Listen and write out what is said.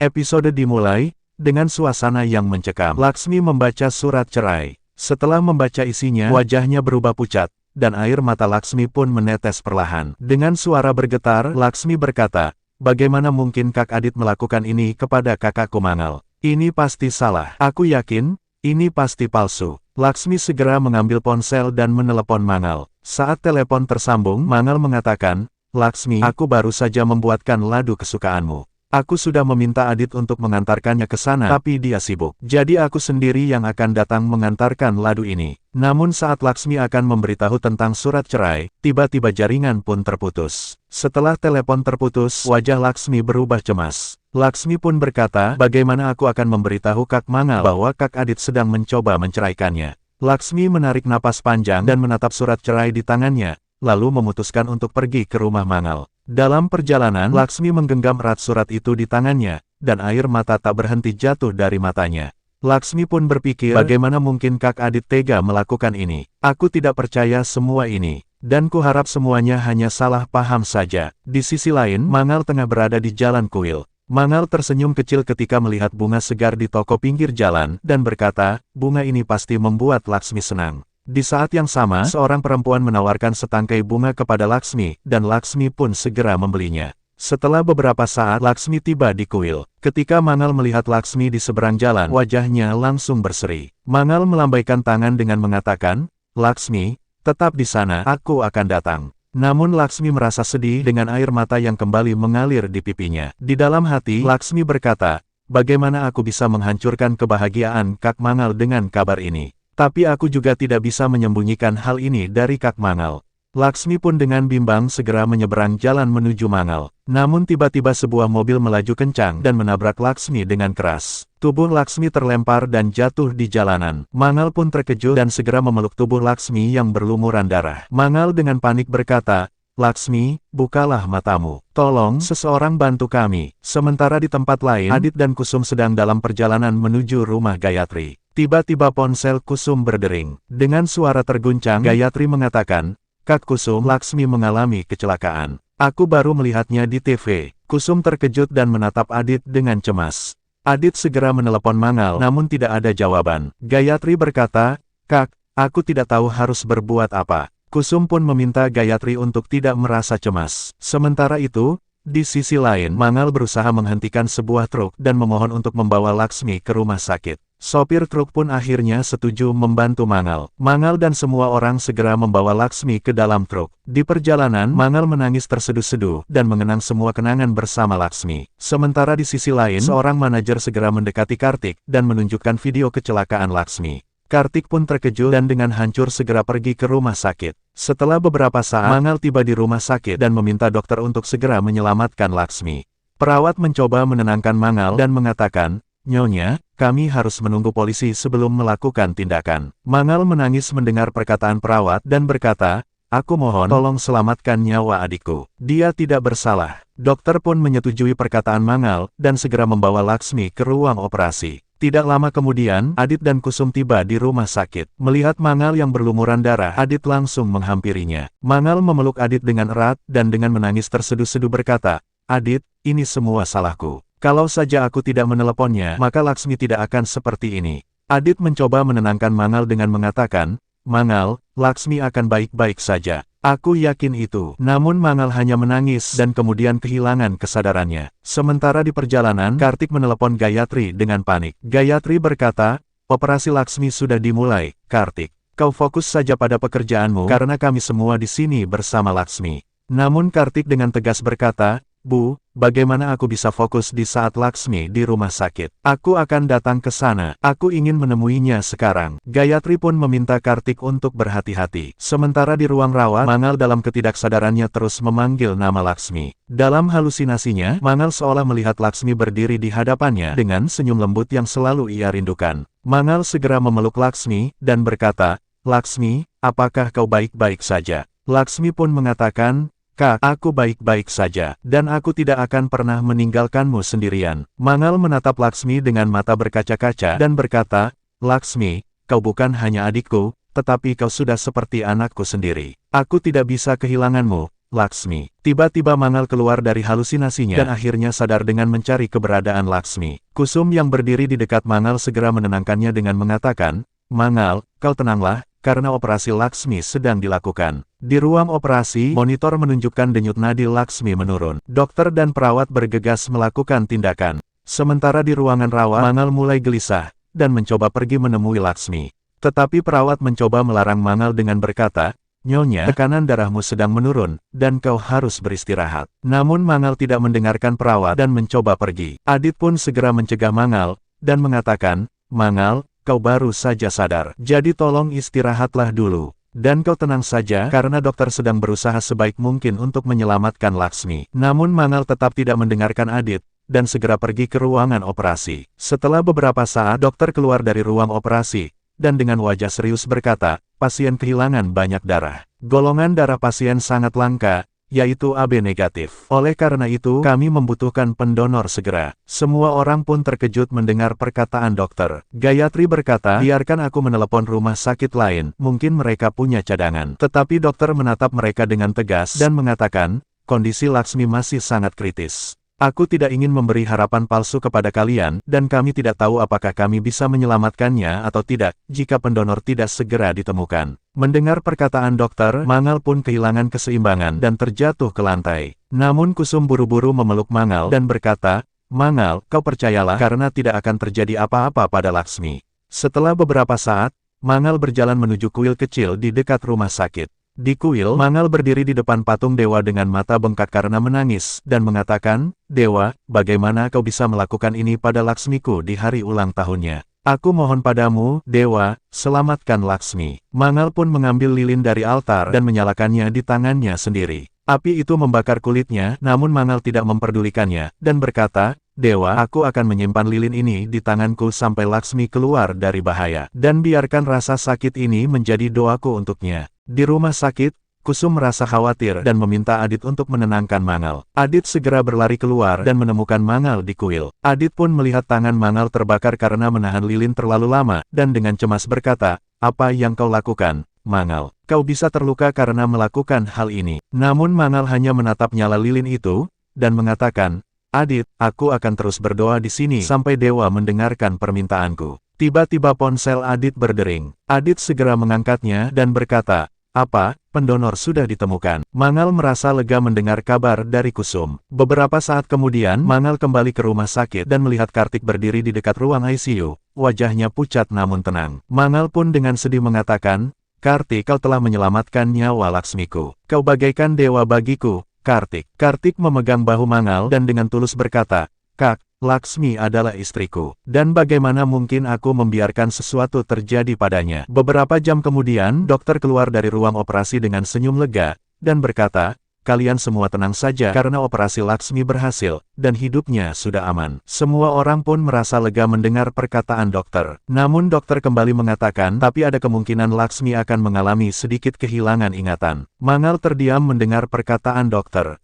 Episode dimulai dengan suasana yang mencekam. Laksmi membaca surat cerai. Setelah membaca isinya, wajahnya berubah pucat, dan air mata Laksmi pun menetes perlahan. Dengan suara bergetar, Laksmi berkata, "Bagaimana mungkin Kak Adit melakukan ini kepada kakakku Mangal? Ini pasti salah. Aku yakin, ini pasti palsu." Laksmi segera mengambil ponsel dan menelepon Mangal. Saat telepon tersambung, Mangal mengatakan, "Laksmi, aku baru saja membuatkan ladu kesukaanmu. Aku sudah meminta Adit untuk mengantarkannya ke sana, tapi dia sibuk. Jadi aku sendiri yang akan datang mengantarkan ladu ini." Namun saat Laksmi akan memberitahu tentang surat cerai, tiba-tiba jaringan pun terputus. Setelah telepon terputus, wajah Laksmi berubah cemas. Laksmi pun berkata, "Bagaimana aku akan memberitahu Kak Mangal bahwa Kak Adit sedang mencoba menceraikannya?" Laksmi menarik napas panjang dan menatap surat cerai di tangannya, lalu memutuskan untuk pergi ke rumah Mangal. Dalam perjalanan, Laksmi menggenggam erat surat itu di tangannya, dan air mata tak berhenti jatuh dari matanya. Laksmi pun berpikir, bagaimana mungkin Kak Adit tega melakukan ini? Aku tidak percaya semua ini, dan kuharap semuanya hanya salah paham saja. Di sisi lain, Mangal tengah berada di jalan kuil. Mangal tersenyum kecil ketika melihat bunga segar di toko pinggir jalan, dan berkata, bunga ini pasti membuat Laksmi senang. Di saat yang sama, seorang perempuan menawarkan setangkai bunga kepada Laksmi, dan Laksmi pun segera membelinya. Setelah beberapa saat, Laksmi tiba di kuil. Ketika Mangal melihat Laksmi di seberang jalan, wajahnya langsung berseri. Mangal melambaikan tangan dengan mengatakan, "Laksmi, tetap di sana, aku akan datang." Namun Laksmi merasa sedih dengan air mata yang kembali mengalir di pipinya. Di dalam hati, Laksmi berkata, "Bagaimana aku bisa menghancurkan kebahagiaan Kak Mangal dengan kabar ini? Tapi aku juga tidak bisa menyembunyikan hal ini dari Kak Mangal." Laksmi pun dengan bimbang segera menyeberang jalan menuju Mangal. Namun tiba-tiba sebuah mobil melaju kencang dan menabrak Laksmi dengan keras. Tubuh Laksmi terlempar dan jatuh di jalanan. Mangal pun terkejut dan segera memeluk tubuh Laksmi yang berlumuran darah. Mangal dengan panik berkata, "Laksmi, bukalah matamu. Tolong, seseorang bantu kami." Sementara di tempat lain, Adit dan Kusum sedang dalam perjalanan menuju rumah Gayatri. Tiba-tiba ponsel Kusum berdering. Dengan suara terguncang, Gayatri mengatakan, "Kak Kusum, Laksmi mengalami kecelakaan. Aku baru melihatnya di TV." Kusum terkejut dan menatap Adit dengan cemas. Adit segera menelepon Mangal, namun tidak ada jawaban. Gayatri berkata, "Kak, aku tidak tahu harus berbuat apa." Kusum pun meminta Gayatri untuk tidak merasa cemas. Sementara itu, di sisi lain, Mangal berusaha menghentikan sebuah truk dan memohon untuk membawa Laksmi ke rumah sakit. Sopir truk pun akhirnya setuju membantu Mangal. Mangal dan semua orang segera membawa Laksmi ke dalam truk. Di perjalanan, Mangal menangis terseduh-seduh dan mengenang semua kenangan bersama Laksmi. Sementara di sisi lain, seorang manajer segera mendekati Kartik dan menunjukkan video kecelakaan Laksmi. Kartik pun terkejut dan dengan hancur segera pergi ke rumah sakit. Setelah beberapa saat, Mangal tiba di rumah sakit dan meminta dokter untuk segera menyelamatkan Laksmi. Perawat mencoba menenangkan Mangal dan mengatakan, "Nyonya, kami harus menunggu polisi sebelum melakukan tindakan." Mangal menangis mendengar perkataan perawat dan berkata, "Aku mohon tolong selamatkan nyawa adikku. Dia tidak bersalah." Dokter pun menyetujui perkataan Mangal dan segera membawa Laksmi ke ruang operasi. Tidak lama kemudian, Adit dan Kusum tiba di rumah sakit. Melihat Mangal yang berlumuran darah, Adit langsung menghampirinya. Mangal memeluk Adit dengan erat dan dengan menangis terseduh-seduh berkata, "Adit, ini semua salahku. Kalau saja aku tidak meneleponnya, maka Laksmi tidak akan seperti ini." Adit mencoba menenangkan Mangal dengan mengatakan, "Mangal, Laksmi akan baik-baik saja. Aku yakin itu." Namun Mangal hanya menangis dan kemudian kehilangan kesadarannya. Sementara di perjalanan, Kartik menelepon Gayatri dengan panik. Gayatri berkata, "Operasi Laksmi sudah dimulai, Kartik. Kau fokus saja pada pekerjaanmu karena kami semua di sini bersama Laksmi." Namun Kartik dengan tegas berkata, "Bu, bagaimana aku bisa fokus di saat Laksmi di rumah sakit? Aku akan datang ke sana. Aku ingin menemuinya sekarang." Gayatri pun meminta Kartik untuk berhati-hati. Sementara di ruang rawat, Mangal dalam ketidaksadarannya terus memanggil nama Laksmi. Dalam halusinasinya, Mangal seolah melihat Laksmi berdiri di hadapannya dengan senyum lembut yang selalu ia rindukan. Mangal segera memeluk Laksmi dan berkata, "Laksmi, apakah kau baik-baik saja?" Laksmi pun mengatakan, "Kak, aku baik-baik saja, dan aku tidak akan pernah meninggalkanmu sendirian." Mangal menatap Laksmi dengan mata berkaca-kaca dan berkata, "Laksmi, kau bukan hanya adikku, tetapi kau sudah seperti anakku sendiri. Aku tidak bisa kehilanganmu, Laksmi. Tiba-tiba Mangal keluar dari halusinasinya dan akhirnya sadar dengan mencari keberadaan Laksmi. Kusum yang berdiri di dekat Mangal segera menenangkannya dengan mengatakan, "Mangal, kau tenanglah, karena operasi Laksmi sedang dilakukan." Di ruang operasi, monitor menunjukkan denyut nadi Laksmi menurun. Dokter dan perawat bergegas melakukan tindakan. Sementara di ruangan rawat, Mangal mulai gelisah dan mencoba pergi menemui Laksmi. Tetapi perawat mencoba melarang Mangal dengan berkata, "Nyonya, tekanan darahmu sedang menurun, dan kau harus beristirahat." Namun Mangal tidak mendengarkan perawat dan mencoba pergi. Adit pun segera mencegah Mangal, dan mengatakan, "Mangal, kau baru saja sadar. Jadi tolong istirahatlah dulu. Dan kau tenang saja karena dokter sedang berusaha sebaik mungkin untuk menyelamatkan Laksmi." Namun Mangal tetap tidak mendengarkan Adit, dan segera pergi ke ruangan operasi. Setelah beberapa saat dokter keluar dari ruang operasi, dan dengan wajah serius berkata, "Pasien kehilangan banyak darah. Golongan darah pasien sangat langka, yaitu AB negatif. Oleh karena itu, kami membutuhkan pendonor segera." Semua orang pun terkejut mendengar perkataan dokter. Gayatri berkata, "Biarkan aku menelepon rumah sakit lain, mungkin mereka punya cadangan." Tetapi dokter menatap mereka dengan tegas dan mengatakan, "Kondisi Laksmi masih sangat kritis. Aku tidak ingin memberi harapan palsu kepada kalian, dan kami tidak tahu apakah kami bisa menyelamatkannya atau tidak, jika pendonor tidak segera ditemukan." Mendengar perkataan dokter, Mangal pun kehilangan keseimbangan dan terjatuh ke lantai. Namun Kusum buru-buru memeluk Mangal dan berkata, "Mangal, kau percayalah karena tidak akan terjadi apa-apa pada Laksmi." Setelah beberapa saat, Mangal berjalan menuju kuil kecil di dekat rumah sakit. Di kuil, Mangal berdiri di depan patung dewa dengan mata bengkak karena menangis, dan mengatakan, "Dewa, bagaimana kau bisa melakukan ini pada Laksmiku di hari ulang tahunnya? Aku mohon padamu, Dewa, selamatkan Laksmi." Mangal pun mengambil lilin dari altar dan menyalakannya di tangannya sendiri. Api itu membakar kulitnya, namun Mangal tidak memperdulikannya, dan berkata, "Dewa, aku akan menyimpan lilin ini di tanganku sampai Laksmi keluar dari bahaya. Dan biarkan rasa sakit ini menjadi doaku untuknya." Di rumah sakit, Kusum merasa khawatir dan meminta Adit untuk menenangkan Mangal. Adit segera berlari keluar dan menemukan Mangal di kuil. Adit pun melihat tangan Mangal terbakar karena menahan lilin terlalu lama, dan dengan cemas berkata, "Apa yang kau lakukan, Mangal? Kau bisa terluka karena melakukan hal ini." Namun Mangal hanya menatap nyala lilin itu, dan mengatakan, "Adit, aku akan terus berdoa di sini sampai dewa mendengarkan permintaanku." Tiba-tiba ponsel Adit berdering. Adit segera mengangkatnya dan berkata, "Apa, pendonor sudah ditemukan?" Mangal merasa lega mendengar kabar dari Kusum. Beberapa saat kemudian, Mangal kembali ke rumah sakit dan melihat Kartik berdiri di dekat ruang ICU. Wajahnya pucat namun tenang. Mangal pun dengan sedih mengatakan, "Kartik, kau telah menyelamatkan nyawa Laksmiku. Kau bagaikan dewa bagiku, Kartik." Kartik memegang bahu Mangal dan dengan tulus berkata, "Kak, Laksmi adalah istriku, dan bagaimana mungkin aku membiarkan sesuatu terjadi padanya?" Beberapa jam kemudian, dokter keluar dari ruang operasi dengan senyum lega, dan berkata, "Kalian semua tenang saja karena operasi Laksmi berhasil, dan hidupnya sudah aman." Semua orang pun merasa lega mendengar perkataan dokter. Namun dokter kembali mengatakan, tapi ada kemungkinan Laksmi akan mengalami sedikit kehilangan ingatan. Mangal terdiam mendengar perkataan dokter.